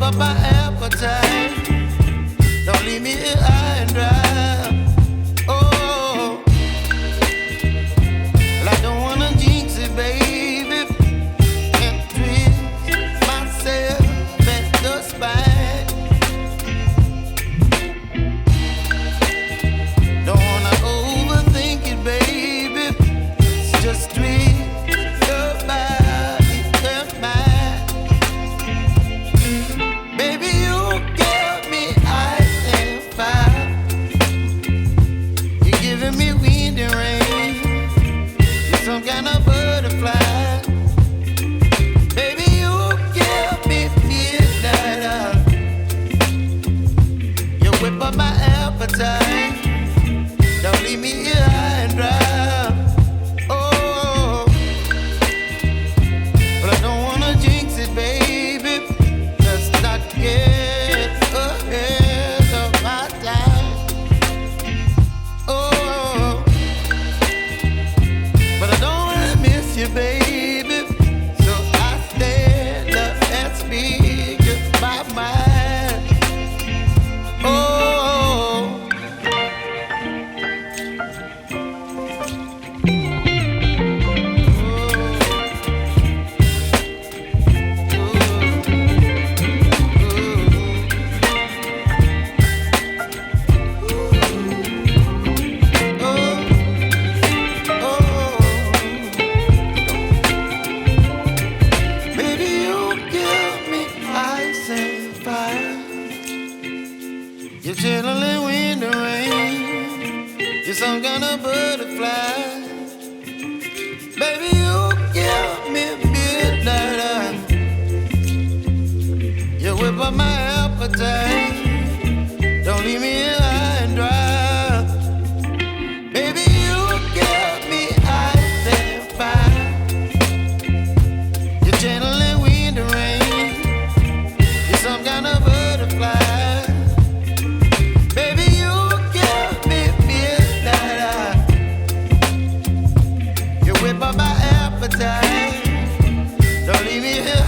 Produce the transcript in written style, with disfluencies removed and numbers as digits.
up my appetite. Don't leave me here high and dry. Oh, well, I don't wanna jinx it, baby. Can't twist myself at the spine. Don't wanna overthink it, baby. It's just twist your body and mine. Baby, you give me ice and fire. You're giving me wind and rain. You're some kind of butterfly. Baby, you give me midnight. You whip up my appetite. Don't leave me here high and dry. Oh, but I don't wanna jinx it, baby. Let's not get ahead of my time. Oh, but I don't wanna miss you, baby. So I stand up and speak my mind. Oh. Baby, you give me ice and fire. You're chilling wind and rain. You're some kind of butterfly. Baby, you give me midnight. You whip up my appetite. Don't leave me here high and dry. Baby, you give me ice and fire. You're channeling wind and rain. You're some kind of butterfly. Baby, you give me midnight. You whip up my appetite. Don't leave me here